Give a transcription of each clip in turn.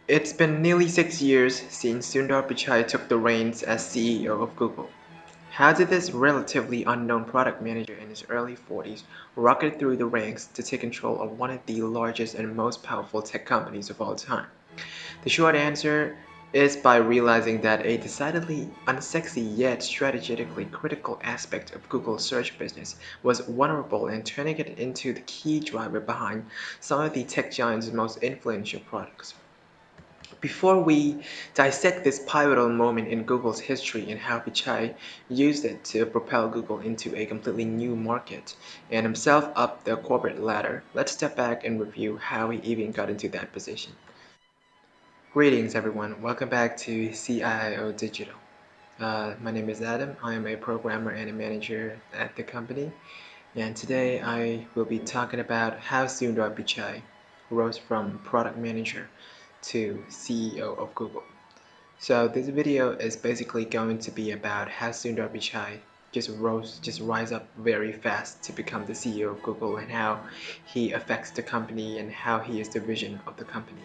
It's been nearly 6 years since Sundar Pichai took the reins as CEO of Google. How did this relatively unknown product manager in his early 40s rocket through the ranks to take control of one of the largest and most powerful tech companies of all time? The short answer is by realizing that a decidedly unsexy yet strategically critical aspect of Google's search business was vulnerable and turning it into the key driver behind some of the tech giant's most influential products. Before we dissect this pivotal moment in Google's history and how Pichai used it to propel Google into a completely new market and himself up the corporate ladder, let's step back and review how he even got into that position. Greetings everyone, welcome back to CIO Digital. My name is Adam, I am a programmer and a manager at the company, and today I will be talking about how Sundar Pichai rose from product manager to CEO of Google. So this video is basically going to be about how Sundar Pichai just rise up very fast to become the CEO of Google and how he affects the company and how he is the vision of the company.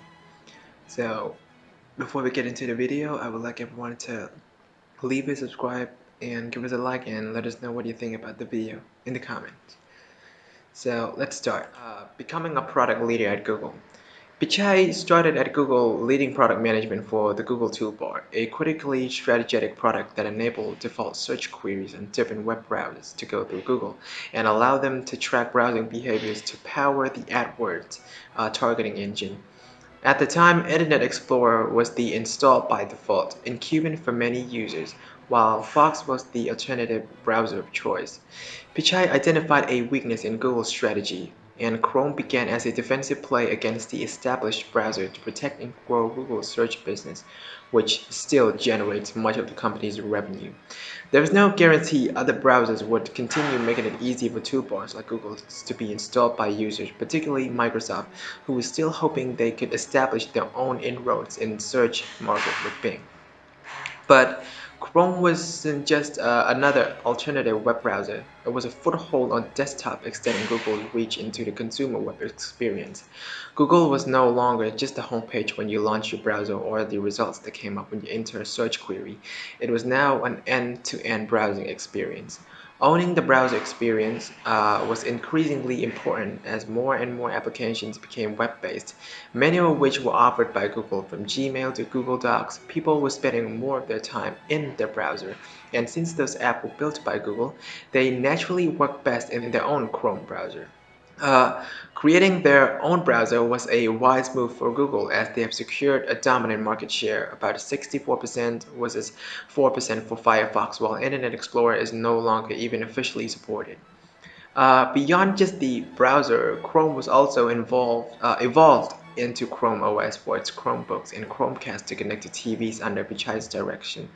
So before we get into the video, I would like everyone to leave a subscribe and give us a like and let us know what you think about the video in the comments. So let's start. Becoming a product leader at Google. Pichai started at Google leading product management for the Google Toolbar, a critically strategic product that enabled default search queries on different web browsers to go through Google and allow them to track browsing behaviors to power the AdWords targeting engine. At the time, Internet Explorer was the installed by default incumbent for many users, while Fox was the alternative browser of choice. Pichai identified a weakness in Google's strategy, and Chrome began as a defensive play against the established browser to protect and grow Google's search business, which still generates much of the company's revenue. There was no guarantee other browsers would continue making it easy for toolbars like Google's to be installed by users, particularly Microsoft, who was still hoping they could establish their own inroads in the search market with Bing. But Chrome wasn't just another alternative web browser. It was a foothold on desktop, extending Google's reach into the consumer web experience. Google was no longer just the homepage when you launch your browser or the results that came up when you enter a search query. It was now an end-to-end browsing experience. Owning the browser experience was increasingly important as more and more applications became web-based, many of which were offered by Google, from Gmail to Google Docs. People were spending more of their time in their browser, and since those apps were built by Google, they naturally work best in their own Chrome browser. Creating their own browser was a wise move for Google as they have secured a dominant market share, about 64% versus 4% for Firefox, while Internet Explorer is no longer even officially supported. Beyond just the browser, Chrome was also evolved into Chrome OS for its Chromebooks and Chromecast to connect to TVs under Pichai's direction.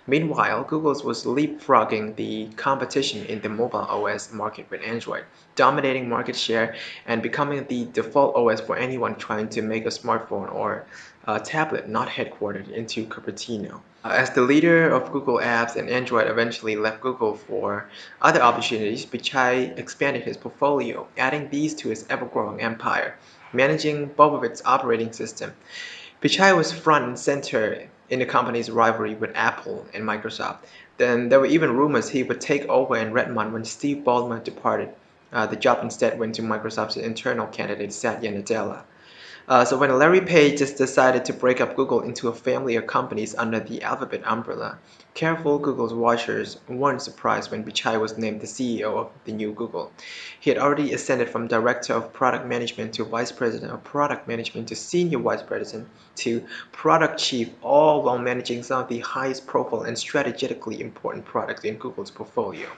Meanwhile, Google's was leapfrogging the competition in the mobile OS market with Android, dominating market share and becoming the default OS for anyone trying to make a smartphone or a tablet not headquartered into Cupertino. As the leader of Google Apps and Android eventually left Google for other opportunities, Pichai expanded his portfolio, adding these to his ever-growing empire, managing both of its operating systems. Pichai was front and center in the company's rivalry with Apple and Microsoft. Then there were even rumors he would take over in Redmond when Steve Ballmer departed. The job instead went to Microsoft's internal candidate Satya Nadella. So when Larry Page just decided to break up Google into a family of companies under the Alphabet umbrella, careful Google's watchers weren't surprised when Pichai was named the CEO of the new Google. He had already ascended from director of product management to vice president of product management to senior vice president to product chief, all while managing some of the highest profile and strategically important products in Google's portfolio.